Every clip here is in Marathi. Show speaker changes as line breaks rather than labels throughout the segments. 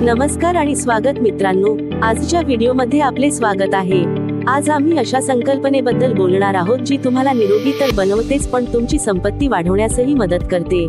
नमस्कार आणि स्वागत मित्रांनो, आजच्या व्हिडिओमध्ये आपले स्वागत आहे। आज आम्ही अशा संकल्पनेबद्दल बोलणार आहोत जी तुम्हाला निरोगी तर बनवतेच पण तुमची संपत्ती वाढवण्यासही मदत करते।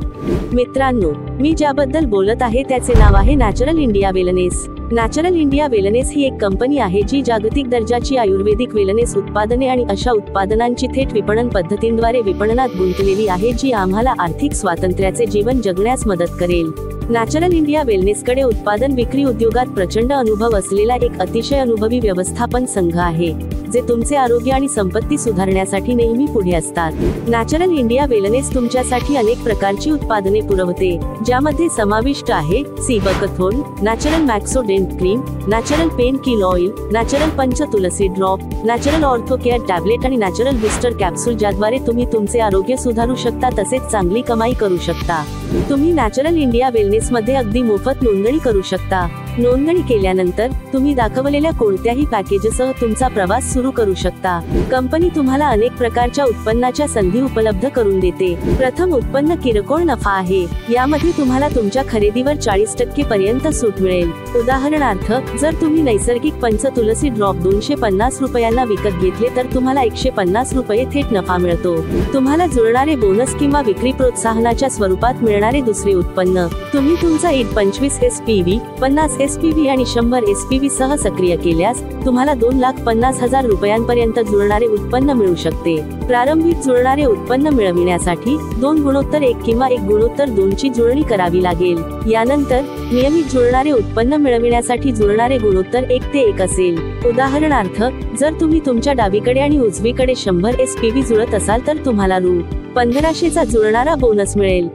मित्रांनो, मी ज्याबद्दल बोलत आहे त्याचे नाव आहे natural India wellness. Natural India wellness ही एक कंपनी आहे जी जागतिक दर्जाची आयुर्वेदिक वेलनेस उत्पादने आणि अशा उत्पादनांची थेट विपणन पद्धतींद्वारे विपणनात गुंतलेली आहे जी आम्हाला आर्थिक स्वातंत्र्याचे जीवन जगण्यास मदत करेल। नॅचरल इंडिया वेलनेसकडे उत्पादन विक्री उद्योगात प्रचंड अनुभव असलेला एक अतिशय अनुभवी व्यवस्थापन संघ आहे, जे तुमचे आरोग्य आणि संपत्ती सुधारण्यासाठी नेहमी पुढे असतात। नॅचरल इंडिया वेलनेस तुमच्यासाठी अनेक प्रकारची उत्पादने पुरवते, ज्यामध्ये समाविष्ट आहे seabuckthorn, natural Maxodent cream, natural pain kill oil, natural punch tulsi drop, natural ortho care tablet आणि नॅचरल बूस्टर कॅप्सूल, ज्याद्वारे तुम्ही तुमचे आरोग्य सुधारू शकता तसेच चांगली कमाई करू शकता। तुम्ही नॅचरल इंडिया वेलनेस मध्ये अगदी मोफत नोंदणी करू शकता। नोंदणी केल्यानंतर तुम्ही दाखवलेल्या कोणत्याही पॅकेजसह तुमचा प्रवास सुरू करू शकता। कंपनी तुम्हाला अनेक प्रकारच्या उत्पन्नाच्या संधी उपलब्ध करून देते। प्रथम उत्पन्न किरकोळ नफा आहे, यामध्ये तुम्हाला तुमच्या खरेदीवर 40% पर्यंत सूट मिळेल। उदाहरणार्थ, जर तुम्ही नैसर्गिक पंच तुलसी ड्रॉप 250 रुपयांना विकत घेतले तर तुम्हाला 150 रुपये थेट नफा मिळतो। तुम्हाला जुळणारे बोनस किंवा विक्री प्रोत्साहनाच्या स्वरूपात मिळणारे दुसरे उत्पन्न, तुम्ही तुमचा ईड 25 SPV, 50 SPV आणि 100 SPV सह सक्रिय केल्यास तुम्हाला 2,50,000 रुपयांपर्यंत जुळणारे उत्पन्न मिळू शकते। प्रारंभिक जुळणारे उत्पन्न मिळविण्यासाठी 2 गुणोत्तर 1 किंवा 1 गुणोत्तर 2 ची जुळणी करावी लागेल। यानंतर नियमित जुळणारे उत्पन्न मिळविण्यासाठी जुळणारे गुणोत्तर 1 ते 1 असेल। उदाहरणार्थ, जर तुम्ही तुमच्या डावीकडे आणि उजवीकडे 100 SPV जुळत असाल तर तुम्हाला रु. 1500 चा जुळणारा बोनस मिळेल।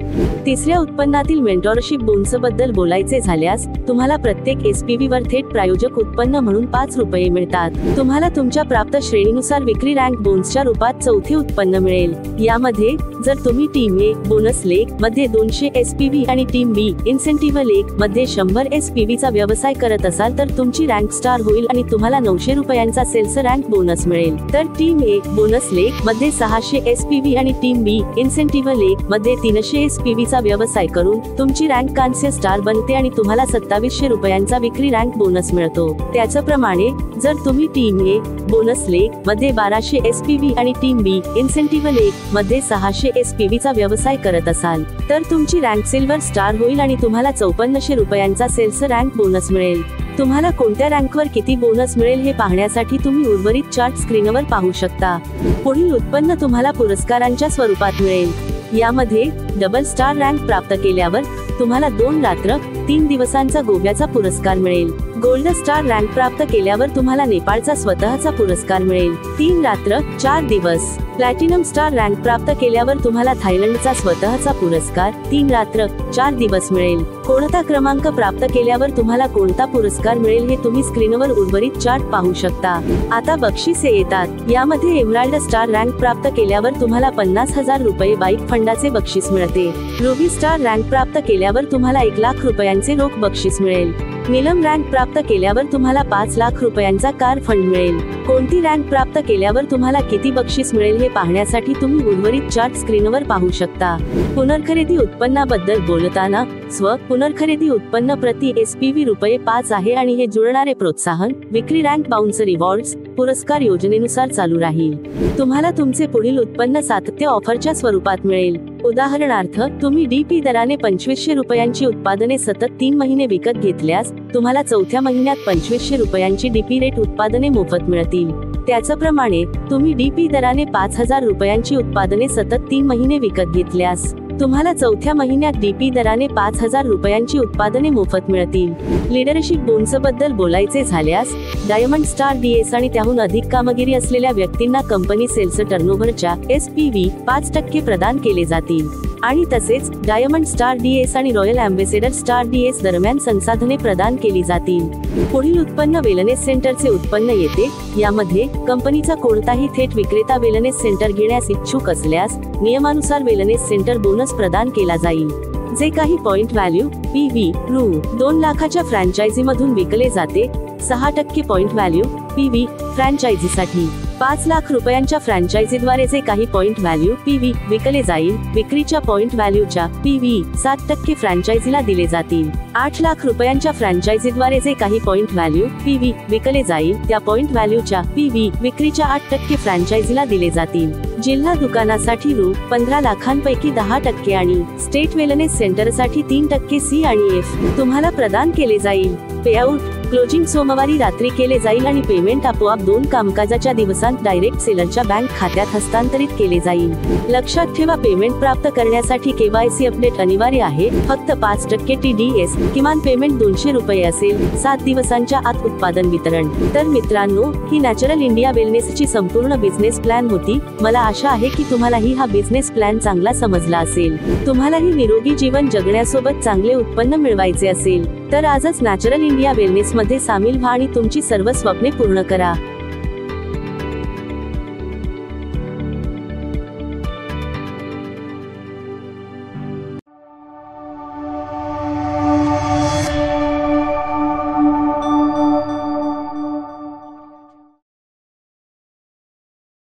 तिसऱ्या उत्पन्नातील मेंटॉरशिप बोनसबद्दल बोलायचे झाल्यास, तुम्हाला प्रत्येक SPV वर थेट प्रायोजक उत्पन्न म्हणून 5 रुपये मिळतात। तुम्हाला तुमच्या प्राप्त श्रेणीनुसार विक्री रँक बोनसच्या रूपात चौथे उत्पन्न मिळेल। यामध्ये जर तुम्ही टीम ए बोनस लेग मध्ये 200 SPV आणि टीम बी इन्सेंटिव्ह लेग मध्ये 100 SPV चा व्यवसाय करत असाल तर तुमची रँक स्टार होईल आणि तुम्हाला 900 रुपयांचा सेल्स रँक बोनस मिळेल। तर टीम ए बोनस लेग मध्ये 600 SPV आणि टीम बी इन्सेंटिव्ह लेग मध्ये 300 SPV चा व्यवसाय करून तुमची रँक कांस्य स्टार बनते आणि तुम्हाला 2700 रुपयांचा विक्री रँक बोनस मिळतो। त्याचप्रमाणे जर तुम्ही टीम ए बोनस लेग मध्ये 1200 SPV आणि टीम बी इन्सेंटिव्ह लेग मध्ये 600 SPV चा व्यवसाय करत असाल तर तुमची रँक सिल्वर स्टार होईल आणि तुम्हाला 5400 रुपयांचा सेल्स रँक बोनस मिळेल। तुम्हाला कोणत्या रँकवर किती बोनस मिळेल हे पाहण्यासाठी तुम्ही उर्वरित चार्ट स्क्रीनवर पाहू शकता। पुढील उत्पन्न तुम्हाला पुरस्कारांच्या स्वरूपात मिळेल। यामध्ये डबल स्टार रँक प्राप्त केल्यावर तुम्हाला 2 रात्र 3 दिवसांचा गोव्याचा पुरस्कार मिळेल। गोल्ड स्टार रँक प्राप्त केल्यावर तुम्हाला नेपाळचा स्वतःचा पुरस्कार मिळेल, 3 रात्र 4 दिवस। प्लॅटिनम स्टार रँक प्राप्त केल्यावर तुम्हाला थायलंडचा स्वतःचा पुरस्कार 3 रात्र 4 दिवस मिळेल। कोणता क्रमांक प्राप्त केल्यावर तुम्हाला कोणता पुरस्कार मिळेल हे तुम्ही स्क्रीनवर उर्वरित चार्ट पाहू शकता। आता बक्षिसे येतात। यामध्ये एमराल्ड स्टार रँक प्राप्त केल्यावर तुम्हाला 50,000 रुपये बाईक फंडाचे बक्षीस मिळते। रुबी स्टार रँक प्राप्त केल्यावर तुम्हाला 1 लाख रुपयांचे रोख बक्षीस मिळेल। नीलम रँक प्राप्त केल्यावर तुम्हाला 5 लाख रुपयांचा कार फंड मिळेल। कोणती रँक प्राप्त केल्यावर तुम्हाला किती बक्षीस मिळेल हे पाहण्यासाठी तुम्ही उर्वरित चार्ट स्क्रीनवर पाहू शकता। पुनर्खरेदी उत्पन्नाबद्दल बोलताना, पुनर्खरेदी उत्पन्न प्रति SPV रुपये 5 आहे आणि हे जुळणारे प्रोत्साहन, विक्री रँक बाउन्स रिवॉर्ड्स, पुरस्कार योजनेनुसार चालू राहील। तुम्हाला तुमचे पुढील उत्पन्न सातत्य ऑफरच्या स्वरूपात मिळेल। उदाहरणार्थ, तुम्ही DP दराने 2500 रुपयांची उत्पादने सतत 3 महिने विकत घेतल्यास तुम्हाला चौथ्या महिन्यात 2500 रुपयांची DP रेट उत्पादने मोफत मिळतील। त्याचप्रमाणे तुम्ही DP दराने 5000 रुपयांची उत्पादने सतत 3 महिने विकत घेतल्यास तुम्हाला चौथ्या महिन्यात DP दराने 5000 रुपयांची उत्पादने मोफत मिळतील। लीडरशिप बोनसबद्दल बोलायचे झाल्यास, डायमंड स्टार DS आणि त्याहून अधिक कामगिरी असलेल्या व्यक्तींना कंपनी सेल्स टर्नओव्हरच्या SPV 5% प्रदान केले जातील आणि तसेच डायमंड स्टार DS आणि रॉयल अँबॅसेडर स्टार DS दरम्यान संसाधने प्रदान केली जातील। पुढील उत्पन्न वेलनेस सेंटरचे उत्पन्न येते। यामध्ये कंपनीचा कोणताही थेट विक्रेता वेलनेस सेंटर घेण्यास इच्छुक असल्यास नियमानुसार वेलनेस सेंटर बोनस प्रदान केला जाईल, जे काही पॉइंट व्हॅल्यू PV रु. 2 लाखाच्या फ्रँचायझी मधून विकले जाते। 6% पॉइंट व्हॅल्यू PV फ्रँचायझीसाठी 5 लाख रुपयांच्या फ्रँचायझीद्वारे जे काही पॉइंट व्हॅल्यू PV विकले जाईल, विक्रीच्या पॉइंट व्हॅल्यूच्या PV 7% फ्रँचायझीला दिले जातील. 8 लाख रुपयांच्या फ्रँचायझीद्वारे जे काही पॉइंट व्हॅल्यू PV विकले जाईल, त्या पॉइंट व्हॅल्यूच्या PV विक्रीच्या 8% फ्रँचायझीला दिले जातील. जिल्हा दुकानासाठी रु. 15 लाखांपैकी 10% आणि स्टेट वेलनेस सेंटरसाठी 3% C आणि F तुम्हाला प्रदान केले जाईल. पेआउट क्लोजिंग सोमवारी रात्री केले जाईल आणि पेमेंट आपोआप 2 कामकाजाच्या दिवसांत डायरेक्ट सेलरच्या बँक खात्यात हस्तांतरित केले जाईल. लक्षात ठेवा, पेमेंट प्राप्त करण्यासाठी KYC अपडेट अनिवार्य आहे. फक्त 5% TDS किमान पेमेंट 200 रुपये असेल. 7 दिवसांच्या आत उत्पादन वितरण. तर मित्रांनो, ही नॅचरल इंडिया वेलनेसची संपूर्ण बिझनेस प्लॅन होती. मला आशा आहे की तुम्हालाही हा बिझनेस प्लॅन चांगला समजला असेल. तुम्हालाही निरोगी जीवन जगण्यासोबत चांगले उत्पन्न मिळवायचे असेल तर आजच नॅचरल इंडिया वेलनेस मध्ये सामील व्हा आणि तुमची सर्व स्वप्ने पूर्ण करा.